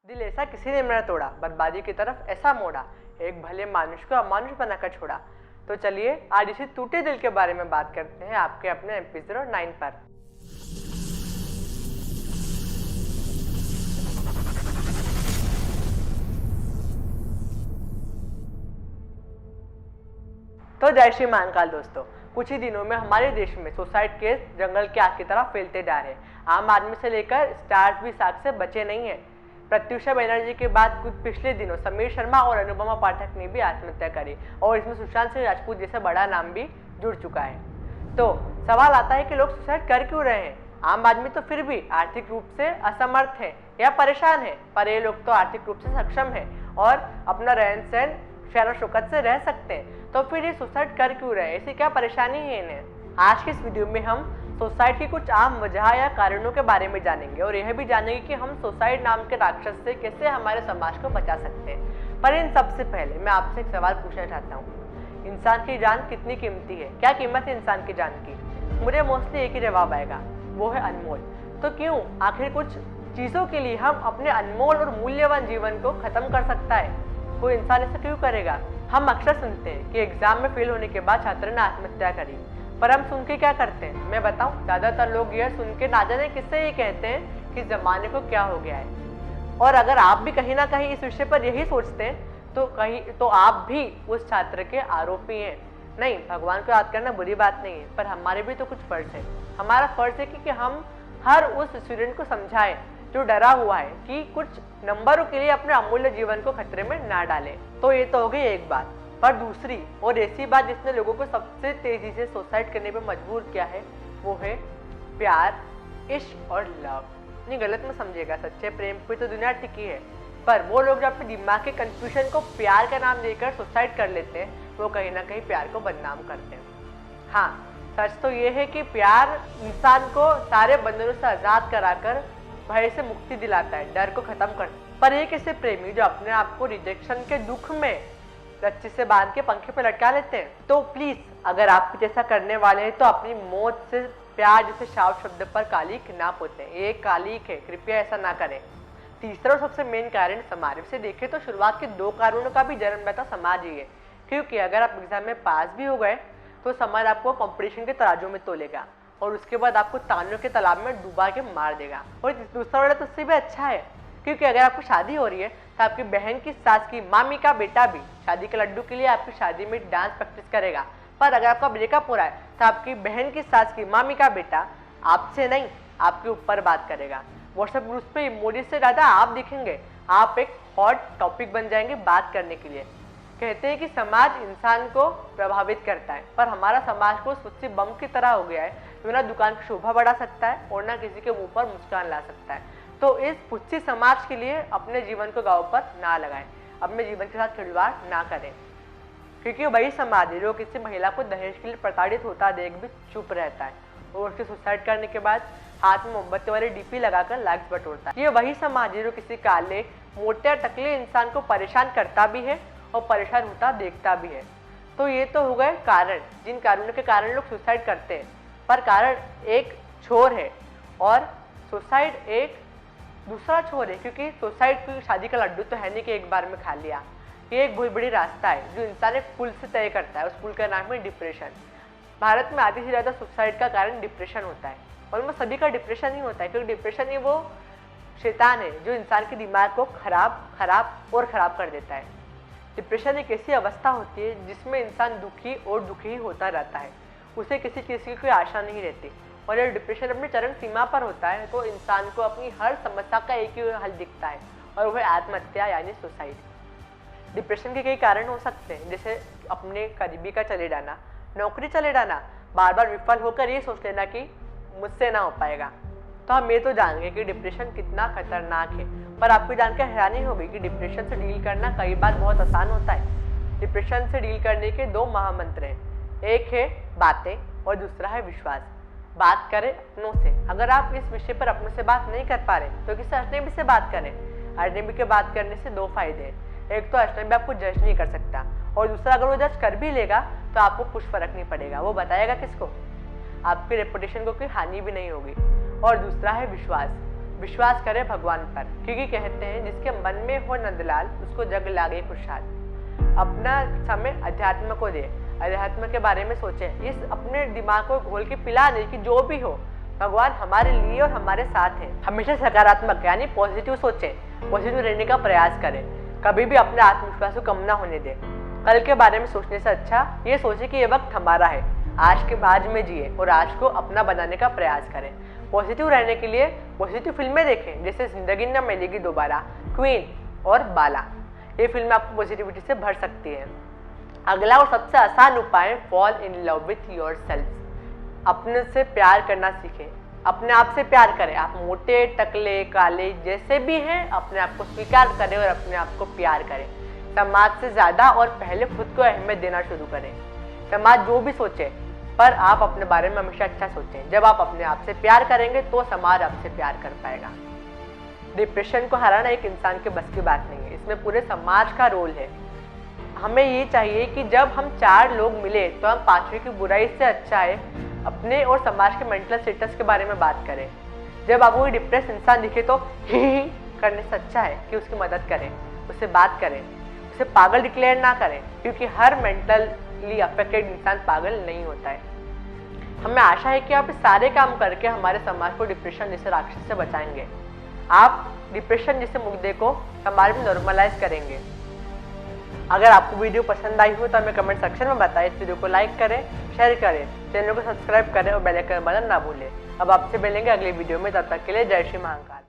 दिल ऐसा किसी ने मेरा तोड़ा, बर्बादी की तरफ ऐसा मोड़ा, एक भले मानुष को अमानुष बनाकर छोड़ा। तो चलिए आज इसी टूटे दिल के बारे में बात करते हैं आपके अपने MP09 पर। तो जय श्री महाकाल दोस्तों, कुछ ही दिनों में हमारे देश में सुसाइड केस जंगल की आग की तरह फैलते जा रहे हैं। आम आदमी से लेकर स्टार्स भी साग से बचे नहीं है। प्रत्युषा बनर्जी के बाद कुछ पिछले दिनों समीर शर्मा और अनुपमा पाठक ने भी आत्महत्या करी और इसमें सुशांत सिंह राजपूत जैसा बड़ा नाम भी जुड़ चुका है। तो सवाल आता है कि लोग सुसाइड कर क्यों रहे हैं? आम आदमी तो फिर भी आर्थिक रूप से असमर्थ है या परेशान है, पर ये लोग तो आर्थिक रूप से सक्षम है और अपना रहन सहन शान शौकत से रह सकते हैं। तो फिर ये सुसाइड कर क्यों रहे हैं? ऐसी क्या परेशानी है इन्हें? आज की इस वीडियो में हम सुसाइड की कुछ आम वजह या कारणों के बारे में जानेंगे और यह भी जानेंगे कि हम सुसाइड नाम के राक्षस से कैसे हमारे समाज को बचा सकते हैं। पर इन सबसे पहले मैं आपसे एक सवाल पूछना चाहता हूँ, इंसान की जान कितनी कीमती है? क्या कीमत है इंसान की जान की? मुझे मोस्टली एक ही जवाब आएगा, वो है अनमोल। तो क्यों? आखिर कुछ चीज़ों के लिए हम अपने अनमोल और मूल्यवान जीवन को खत्म कर सकता है? कोई इंसान ऐसा क्यों करेगा? हम अक्सर सुनते हैं कि एग्जाम में फेल होने के बाद छात्र ने आत्महत्या करी, पर हम सुन के क्या करते हैं? मैं बताऊं, ज़्यादातर लोग यह सुन के ना जाने किससे ये कहते हैं कि ज़माने को क्या हो गया है। और अगर आप भी कहीं ना कहीं इस विषय पर यही सोचते हैं तो आप भी उस छात्र के आरोपी हैं। नहीं, भगवान को याद करना बुरी बात नहीं है, पर हमारे भी तो कुछ फर्ज है। हमारा फर्ज है कि हम हर उस स्टूडेंट को समझाएं जो डरा हुआ है कि कुछ नंबरों के लिए अपने अमूल्य जीवन को खतरे में ना डालें। तो ये तो हो गई एक बात। पर दूसरी और ऐसी बात जिसने लोगों को सबसे तेजी से सुसाइड करने पर मजबूर किया है, वो है प्यार, इश्क और लव। नहीं, गलत मत समझिएगा, सच्चे प्रेम पे तो दुनिया टिकी है, पर वो लोग जो अपने दिमाग के कंफ्यूजन को प्यार का नाम देकर सुसाइड कर लेते हैं, वो कहीं ना कहीं प्यार को बदनाम करते हैं। हाँ, सच तो ये है कि प्यार इंसान को सारे बंधनों से आज़ाद कराकर भय से मुक्ति दिलाता है, डर को खत्म करता है। पर एक ऐसे प्रेमी जो अपने आप को रिजेक्शन के दुख में रस्सी से बांध के पंखे पर लटका लेते हैं, तो प्लीज अगर आप कुछ ऐसा करने वाले हैं तो अपनी मौत से प्यार जैसे शाव शब्द पर कालिक ना पोते। ये कालिक है, कृपया ऐसा ना करें। तीसरा और सबसे मेन कारण समाज से देखें तो शुरुआत के 2 कारणों का भी जन्मदाता समाज ही है। क्योंकि अगर आप एग्जाम में पास भी हो गए तो समाज आपको कंपटीशन के तराजू में तोलेगा और उसके बाद आपको तानों के तालाब में डुबा के मार देगा। और दूसरा वाला तो उससे भी अच्छा है, क्योंकि अगर आपको शादी हो रही है तो आपकी बहन की सास की मामी का बेटा भी शादी के लड्डू के लिए आपकी शादी में डांस प्रैक्टिस करेगा। पर अगर आपका ब्रेकअप हो रहा है तो आपकी बहन की सास की मामी का बेटा आपसे नहीं, आपके ऊपर बात करेगा। व्हाट्सएप ग्रुप पे इमोजी से ज़्यादा आप दिखेंगे, आप एक हॉट टॉपिक बन जाएंगे बात करने के लिए। कहते हैं कि समाज इंसान को प्रभावित करता है, पर हमारा समाज को सुच्ची बम की तरह हो गया है, जो ना दुकान की शोभा बढ़ा सकता है और ना किसी के मुंह पर मुस्कान ला सकता है। तो इस पुच्ची समाज के लिए अपने जीवन को दांव पर ना लगाएं, अपने जीवन के साथ खिलवाड़ ना करें, क्योंकि वही समाज है जो किसी महिला को दहेज के लिए प्रताड़ित होता देख भी चुप रहता है और उसके सुसाइड करने के बाद हाथ में मोमबत्ती वाले डीपी लगाकर लाइक्स बटोरता है। ये वही समाज है जो किसी काले मोटे टकले इंसान को परेशान करता भी है और परेशान होता देखता भी है। तो ये तो हो गए कारण, जिन कारणों के कारण लोग सुसाइड करते हैं। पर कारण एक छोर है और सुसाइड एक दूसरा छोर है, क्योंकि सुसाइड की शादी का लड्डू तो है नहीं कि एक बार में खा लिया। ये एक बहुत बड़ी रास्ता है जो इंसान एक पुल से तय करता है। उस पुल का नाम है डिप्रेशन। भारत में आधी से ज़्यादा सुसाइड का कारण डिप्रेशन होता है। ऑलमोस्ट सभी का डिप्रेशन ही होता है, क्योंकि डिप्रेशन ही वो शैतान है जो इंसान के दिमाग को खराब कर देता है। डिप्रेशन एक ऐसी अवस्था होती है जिसमें इंसान दुखी और दुखी ही होता रहता है, उसे किसी चीज़ की कोई आशा नहीं रहती। और जब डिप्रेशन अपनी चरम सीमा पर होता है तो इंसान को अपनी हर समस्या का एक ही हल दिखता है और वह आत्महत्या यानी सुसाइड। डिप्रेशन के कई कारण हो सकते हैं, जैसे अपने करीबी का चले जाना, नौकरी चले जाना, बार बार विफल होकर ये सोच लेना कि मुझसे ना हो पाएगा। तो हम ये तो जान गए कि डिप्रेशन कितना खतरनाक है, पर आपको जानकर हैरानी होगी कि डिप्रेशन से डील करना कई बार बहुत आसान होता है। डिप्रेशन से डील करने के 2 महामंत्र हैं, एक है बातें और दूसरा है विश्वास। बात करें अपनों से। अगर आप इस विषय पर अपनों से बात नहीं कर पा रहे तो किसी अजनबी से बात करें। अजनबी के बात करने से 2 फायदे हैं, एक तो अजनबी आपको जज नहीं कर सकता और दूसरा अगर वो जज कर भी लेगा तो आपको कुछ फर्क नहीं पड़ेगा, वो बताएगा किसको? आपकी रेपुटेशन को कोई हानि भी नहीं होगी। और दूसरा है विश्वास। विश्वास करें भगवान पर, क्योंकि कहते हैं जिसके मन में हो नंदलाल उसको जग लागे खुशहाल। अपना समय अध्यात्म को दे, अध्यात्म के बारे में सोचें। इस अपने दिमाग को घोल के पिला नहीं कि जो भी हो भगवान हमारे लिए और हमारे साथ हैं। हमेशा सकारात्मक यानी पॉजिटिव सोचें, पॉजिटिव रहने का प्रयास करें। कभी भी अपने आत्मविश्वास को कम ना होने दें। कल के बारे में सोचने से अच्छा ये सोचें कि ये वक्त हमारा है, आज में जिए और आज को अपना बनाने का प्रयास करें। पॉजिटिव रहने के लिए पॉजिटिव फिल्में देखें, जैसे जिंदगी न मिलेगी दोबारा, क्वीन और बाला। ये फिल्में आपको पॉजिटिविटी से भर सकती हैं। अगला और सबसे आसान उपाय, fall in love with your self. अपने से प्यार करना सीखें, अपने आप से प्यार करें। आप मोटे, टकले, काले जैसे भी हैं, अपने आप को स्वीकार करें और अपने आप को प्यार करें। समाज से ज़्यादा और पहले खुद को अहमियत देना शुरू करें। समाज जो भी सोचे, पर आप अपने बारे में हमेशा अच्छा सोचें। जब आप अपने आप से प्यार करेंगे तो समाज आपसे प्यार कर पाएगा। डिप्रेशन को हराना एक इंसान के बस की बात नहीं है, इसमें पूरे समाज का रोल है। हमें ये चाहिए कि जब हम 4 लोग मिले तो हम 5वीं की बुराई से अच्छा है अपने और समाज के मेंटल स्टेटस के बारे में बात करें। जब आपको कोई डिप्रेस इंसान दिखे तो ही करने से अच्छा है कि उसकी मदद करें, उससे बात करें, उसे पागल डिक्लेयर ना करें, क्योंकि हर मेंटली अफेक्टेड इंसान पागल नहीं होता है। हमें आशा है कि आप इस सारे काम करके हमारे समाज को डिप्रेशन जैसे राक्षस से बचाएंगे। आप डिप्रेशन जैसे मुद्दे को समाज में नॉर्मलाइज करेंगे। अगर आपको वीडियो पसंद आई हो तो हमें कमेंट सेक्शन में बताएं। इस वीडियो को लाइक करें, शेयर करें, चैनल को सब्सक्राइब करें और बेल आइकन बटन ना भूलें। अब आपसे मिलेंगे अगली वीडियो में, तब तक के लिए जय श्री महाकाल।